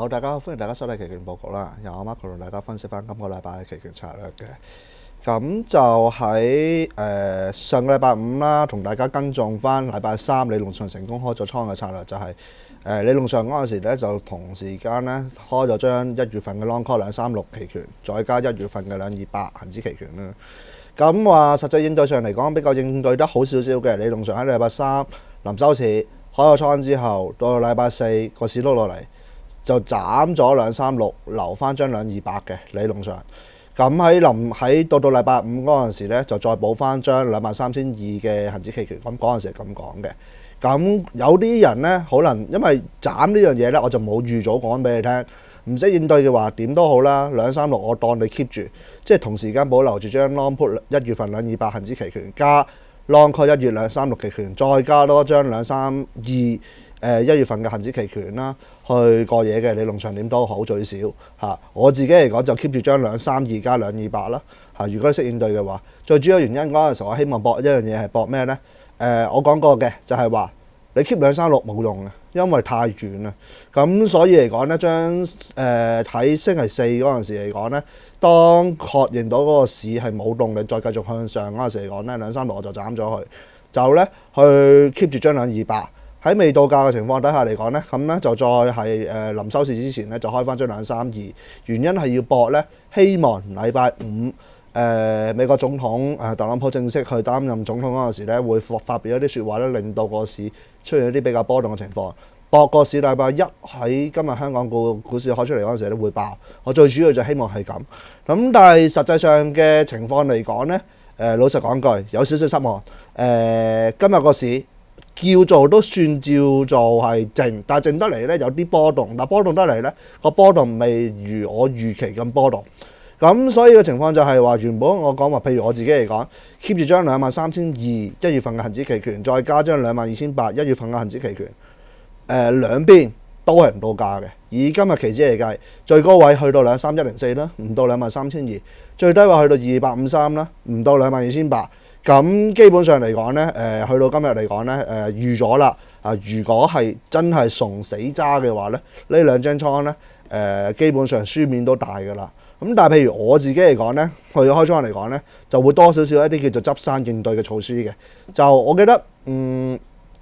好，大家好，歡迎大家收睇期權報告啦。由我 Marco 同大家分析翻今個禮拜嘅期權策略嘅。咁就喺上個禮拜五啦，同大家跟蹤翻禮拜三理論上成功開咗倉嘅策略，就係、理論上嗰陣時咧就同時間咧開咗張1月份嘅 Long Call 236期權，再加1月份嘅228恆指期權啦。咁話實際應對上嚟講，比較應對得好少少嘅。理論上喺禮拜三臨收市開咗倉之後，到禮拜四個市碌落嚟，就斬咗236，留翻張228嘅理論上。咁喺到禮拜五嗰陣時咧，就再補翻張23200嘅恆指期權。咁嗰陣時係咁講嘅。咁有啲人咧，可能因為斬呢樣嘢咧，我就冇預早講俾你聽。唔識應對嘅話，點都好啦，236我當你 keep 住，即係同時間保留住張 Long Put 1月份228恆指期權，加 Long Call 1月236期權，再加多張2321月份嘅恆指期權啦，去過夜嘅。理論上點都好，最少嚇。我自己嚟講就 keep 住張232加228啦嚇。如果你識應對嘅話，最主要原因嗰陣時我希望搏一樣嘢係搏咩呢？我講過嘅就係話你 keep 236冇用嘅，因為太遠啦。咁所以嚟講呢，喺星期四嗰陣時嚟講呢，當確認到嗰個市係冇動力再繼續向上嗰陣時嚟講呢，236我就斬咗佢，就呢去 keep 住張228。喺未到價嘅情況底下嚟講呢，咁呢就再係臨收市之前呢，就開翻張232，原因係要搏呢，希望禮拜五美國總統特朗普正式去擔任總統嗰陣時呢，會發表一啲説話呢，令到個市出現一啲比較波動嘅情況。博個市禮拜一喺今日香港股市開出嚟嗰陣時都會爆。我最主要就希望係咁。咁但係實際上嘅情況嚟講呢，老實講句有少少失望。今日個市叫做都算叫做係靜，但係靜得嚟呢有啲波動，但波動得嚟呢個波動未如我預期咁波動。咁所以嘅情況就係話，原本我講話，譬如我自己嚟講 keep 住張23200一月份嘅恆指期權，再加張22800一月份嘅恆指期權，兩邊都係唔到價嘅。以今日期指嚟計，最高位去到23104啦，唔到23200；最低位去到2853啦，唔到22800。咁基本上嚟講呢，去到今日嚟講呢，預咗啦。如果係真係崇死揸嘅話呢，呢兩張倉呢，基本上輸面都大㗎啦。咁但係譬如我自己嚟講呢，去開倉嚟講呢，就會多少少一啲叫做執生應對嘅措施嘅。就我記得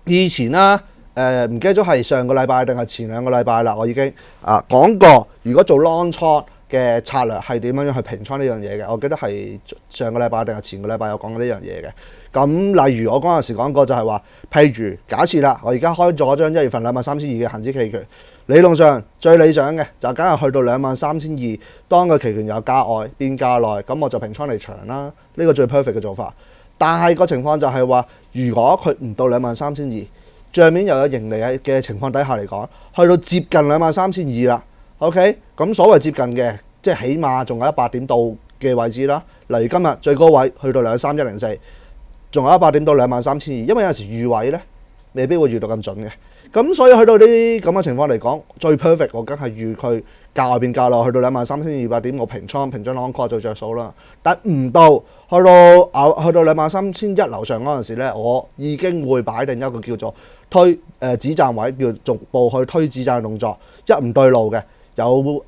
以前啦，唔記得咗係上個禮拜定係前兩個禮拜啦，我已經講過，如果做 long 倉嘅策略係點樣去平倉呢樣嘢嘅。我記得係上個禮拜定係前個禮拜有講過呢樣嘢嘅。咁例如我嗰陣時講過就係話，譬如假設啦，我而家開咗張1月份23200嘅恆指期權，理論上最理想嘅就梗係去到23200，當個期權有價外變價內，咁我就平倉離場啦。呢個最 perfect 嘅做法。但係個情況就係話，如果佢唔到23200，帳面又有盈利嘅情況底下嚟講，去到接近23200啦。OK， 咁所謂接近嘅，即係起碼仲有100點到嘅位置啦。例如今日最高位去到23104，仲有100點到23200，因為有陣時預位呢未必會預到咁準嘅。咁所以去到呢啲咁嘅情況嚟講，最 perfect 我梗係預佢價外變價內，去到23200點我平倉平張 long call 就着數啦。但唔到去到23100樓上嗰陣時呢，我已經會擺定一個叫做止賺位，叫逐步去推止賺嘅動作。一唔對路嘅，有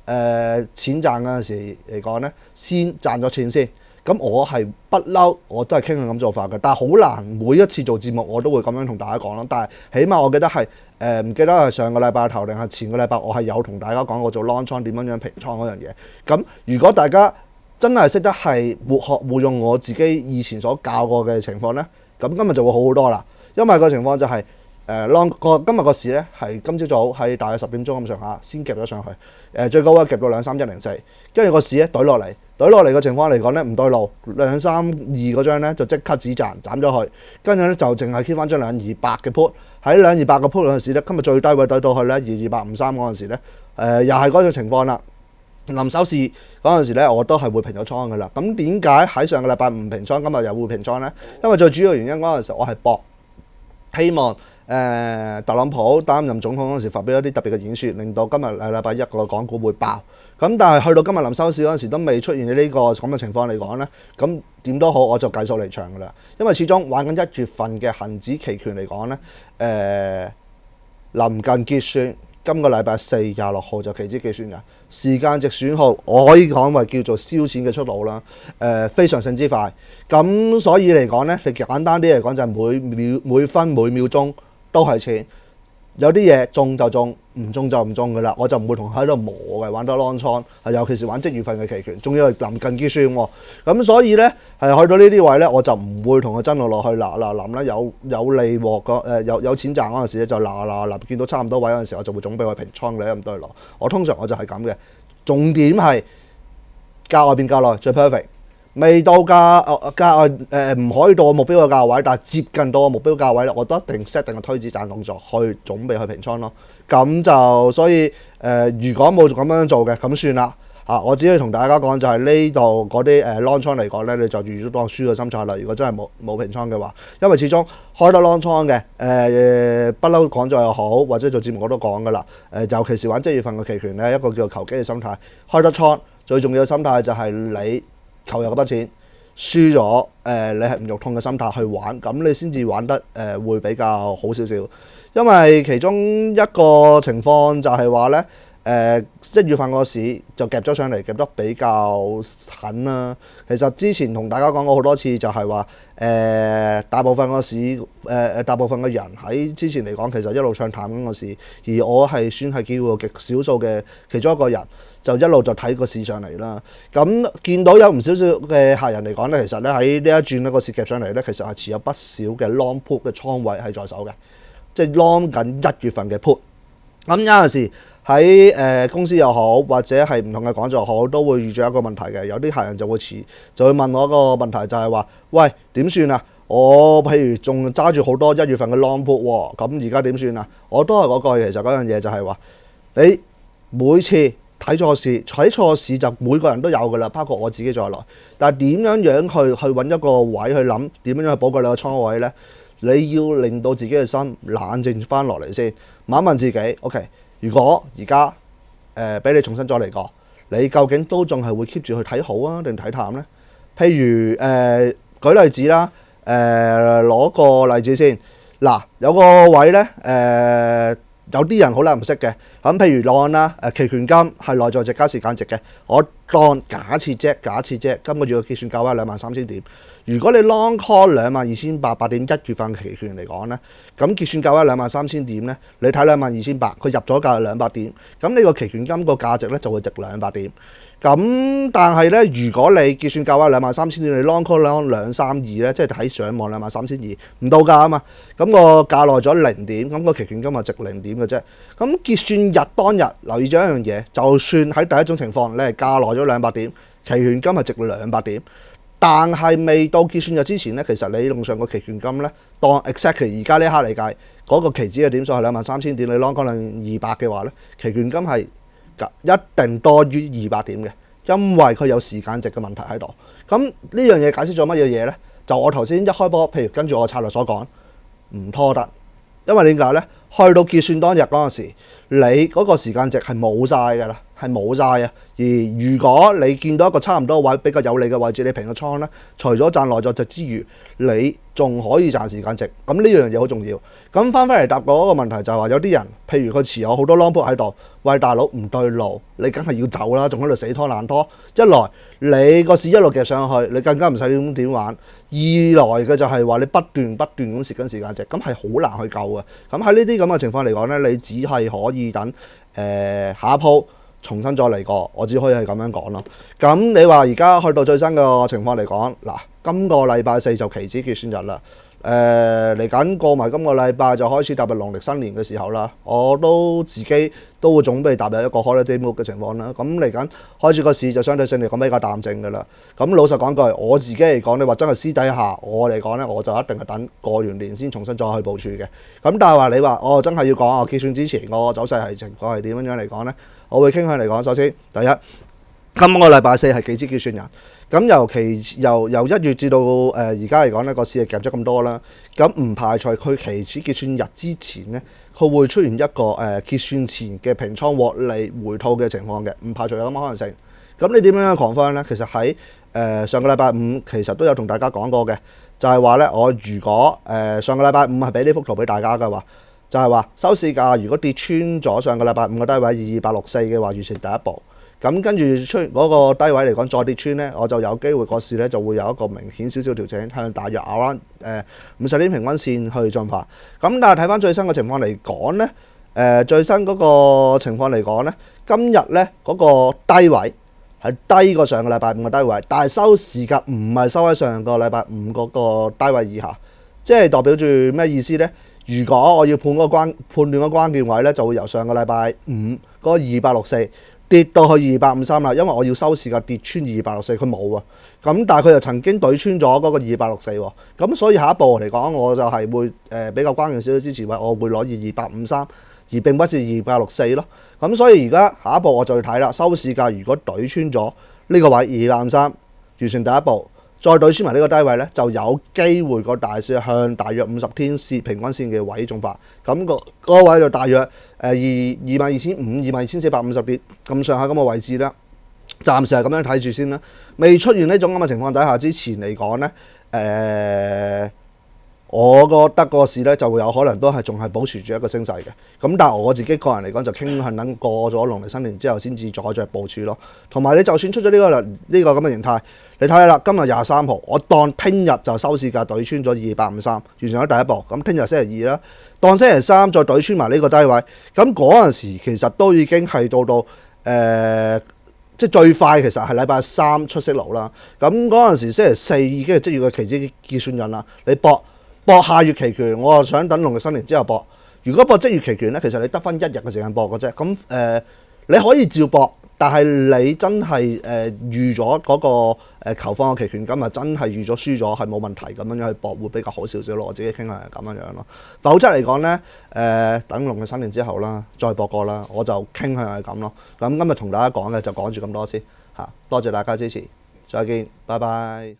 錢賺嗰陣時嚟講呢，先賺咗錢先。咁我係不嬲，我都係傾向咁做法嘅。但係好難每一次做節目我都會咁樣同大家講咯。但係起碼我記得係唔記得係上個禮拜頭定係前個禮拜，我係有同大家講過做 long 倉點樣平倉嗰樣嘢。咁如果大家真係識得係活用我自己以前所教過嘅情況呢，咁今日就會好好多啦。因為個情況就係今日個市呢係今朝早喺大約10點鐘咁上下先夾咗上去，最高位夾到23104，跟住個市呢懟落嚟嘅情況嚟講呢，唔對路，232嗰張呢就即刻止賺斬咗佢，跟住呢就淨係 keep 翻張228嘅 put， 喺228嘅 put 嗰陣時呢，今日最低位懟到去呢22853嗰陣時呢，又係嗰種情況啦。臨收市嗰陣時呢，我都係會平咗倉㗎啦。咁點解喺上個禮拜唔平倉，今日又會平倉呢？因為最主要原因嗰陣時我係搏希望特朗普擔任總統嗰陣時發表一啲特別嘅演説，令到今日禮拜一個港股會爆。咁但係去到今日臨收市嗰陣時都未出現呢個咁嘅情況嚟講呢，咁點都好我就計數離場㗎啦。因為始終玩緊1月份嘅恆指期權嚟講呢，臨近結算，今個禮拜4、26號就期指結算日，時間值損耗我可以講為叫做燒錢嘅速度啦，非常性之快。咁所以嚟講呢，你簡單啲嚟講就係每分每秒鐘都係錢。有啲嘢中就中，唔中就唔中噶啦，我就唔會同佢喺度磨嘅，玩得 long 倉，尤其是玩即月份嘅期權，仲要係臨近結算喎。咁所以呢，係去到呢啲位呢，我就唔會同佢爭落去臨咧有利獲有錢賺嗰陣時咧，就見到差唔多位嗰陣時，我就會準備去平倉你咁多落。我通常我就係咁嘅，重點係價外變價內最 perfect。未到價外唔可以到我目標嘅價位，但係接近到我目標價位咧，我都一定 set 定個推止賺動作去準備去平倉咯。咁就所以如果冇咁樣做嘅，咁算啦嚇。我只可以同大家講就係呢度嗰啲long 倉嚟講咧，你就預咗當輸嘅心態啦。如果真係冇平倉嘅話，因為始終開得 long 倉嘅不嬲講座又好，或者做節目我都講噶啦。尤其是玩即月份嘅期權咧，一個叫做求機嘅心態，開得倉最重要嘅心態就係你投入嗰筆錢輸咗，你係唔肉痛嘅心態去玩，咁你先至玩得會比較好少少。因為其中一個情況就係話呢，1月份個市就夾咗上嚟，夾得比較狠啦。其實之前同大家講過好多次，就係話大部分個市大部分嘅人喺之前嚟講，其實一路唱淡緊個市，而我係算係叫做極少數嘅其中一個人。就一路就睇個市上嚟啦，咁見到有唔少少嘅客人嚟講呢，其實咧喺呢一轉呢個市夾上嚟呢，其實係持有不少嘅 long put 嘅倉位係在手嘅，即係 long 緊1月份嘅 put。咁有陣時喺公司又好，或者係唔同嘅講座又好，都會遇咗一個問題嘅。有啲客人就會問我個問題就係話：喂，點算啊？我譬如仲揸住好多1月份嘅 long put 喎，咁而家點算啊？我都係嗰句，其實嗰樣嘢就係話你每次睇錯市就每個人都有㗎啦，包括我自己在內。但係點樣去揾一個位去諗點樣去保護你個倉位呢？你要令到自己嘅心冷靜翻落嚟先，問一問自己 OK， 如果而家俾你重新再嚟過，你究竟都仲係會 keep 住去睇好啊定睇淡呢？譬如舉例子啦，攞個例子先嗱，有個位呢，有啲人好難唔識嘅，咁譬如當啦，期權金係內在值加時間值嘅，我當假設啫，今個月嘅結算價位係23,000點。如果你 long call 22,800點1月份期權嚟講呢，咁結算價位23,000點呢，你睇22,800，佢入咗價係200點，咁你個期權金個價值呢就會值200點。咁但係呢，如果你結算價位23,000點，你 long call 232呢，即係睇上網23,200，唔到價啊嘛，咁個價內咗0點，咁個期權金係值0點嘅啫。咁結算日當日留意咗一樣嘢，就算喺第一種情況你係價內咗200點，期權金係值200點，但係未到結算日之前呢，其實你用上個期權金呢，當 exactly 而家呢一刻嚟計，嗰個期指嘅點數係23,000點，你 long call 200嘅話呢，期權金係一定多於200點嘅，因為佢有時間值嘅問題喺度。咁呢樣嘢解釋咗乜嘢嘢呢？就我頭先一開波，譬如跟住我策略所講，唔拖得，因為點解呢？去到結算當日嗰陣時，你嗰個時間值係冇晒㗎啦，係冇晒嘅。而如果你見到一個差唔多位比較有利嘅位置，你平個倉呢，除咗賺內在值之餘，你仲可以賺時間值。咁呢樣嘢好重要。咁翻返嚟答嗰個問題就係話，有啲人譬如佢持有好多 long put 喺度，喂大佬唔對路，你梗係要走啦，仲喺度死拖爛拖。一來你個市一路夾上去，你更加唔使點玩；二來嘅就係話你不斷咁蝕緊時間值，咁係好難去救嘅。咁喺呢啲咁嘅情況嚟講呢，你只係可以等下一鋪重新再嚟過，我只可以係咁樣講咯。咁你話而家去到最新嘅情況嚟講，嗱，今個禮拜4就期指結算日啦。嚟緊過埋今個禮拜就開始踏入農曆新年嘅時候啦，我都自己都會準備踏入一個 holiday mood 嘅情況啦。咁嚟緊開始個市就相對性嚟講比較淡靜㗎啦。咁老實講句，我自己嚟講，你話真係私底下我嚟講呢，我就一定係等過完年先重新再去部署嘅。咁但係話你話我真係要講啊，結算之前個走勢係情況係點樣嚟講呢？我會傾向嚟講，首先第一，今個禮拜4係期指結算日。咁由1月至到而家嚟講呢個市係夾咗咁多啦。咁唔排除佢期指結算日之前呢，佢會出現一個結算前嘅平倉獲利回吐嘅情況嘅，唔排除有咁嘅可能性。咁你點樣confirm呢？其實喺上個禮拜5其實都有同大家講過嘅，就係話呢，我如果上個禮拜5係俾呢幅圖俾大家嘅話，就係話收市價如果跌穿咗上個禮拜五個低位2264嘅話，預算第一步。咁跟住出嗰個低位嚟講，再跌穿呢，我就有機會個市呢就會有一個明顯少少調整，向大約around 50天平均線去進發。咁但係睇翻最新嘅情況嚟講呢，最新嗰個情況嚟講呢，今日呢嗰個低位係低過上個禮拜五嘅低位，但係收市價唔係收喺上個禮拜五嗰個低位以下，即係代表住咩意思呢？如果我要判斷個關鍵位呢，就會由上個禮拜五嗰個264跌到去253啦，因為我要收市價跌穿264，佢冇啊。咁但係佢又曾經對穿咗嗰個264喎，咁所以下一步嚟講，我就係會比較關鍵少少支持位，我會攞253，而並不是264咯。咁所以而家下一步我就要睇啦，收市價如果對穿咗呢個位253，完成第一步。再對穿埋呢個低位呢，就有機會個大市向大約50天線平均線嘅位進發。咁個位就大約22,500、22,450點咁上下咁嘅位置啦。暫時係咁樣睇住先啦。未出現呢種咁嘅情況底下之前嚟講呢，我覺得個市呢就會有可能都係仲係保持住一個升勢嘅。咁但係我自己個人嚟講就傾向等過咗農曆新年之後先至再着部署咯。同埋你就算出咗呢個咁嘅形態，你睇下啦，今日23號，我當聽日就收市價對穿咗253，完成咗第一步。咁聽日星期二啦，當星期三再對穿埋呢個低位，咁嗰陣時其實都已經係到即係最快其實係禮拜三出息流啦。咁嗰陣時星期四已經係即月嘅期指結算日啦。你搏下月期權，我就想等農曆新年之後搏。如果搏即月期權呢，其實你得翻1日嘅時間搏嘅啫。咁你可以照搏。但係你真係預咗嗰個求放嘅期權金啊，真係預咗輸咗係冇問題咁樣去搏會比較好少少咯。我自己傾向係咁樣咯。否則嚟講呢，等農曆新年之後啦，再搏過啦，我就傾向係咁咯。咁今日同大家講嘅就講住咁多先嚇，多謝大家支持，再見，拜拜。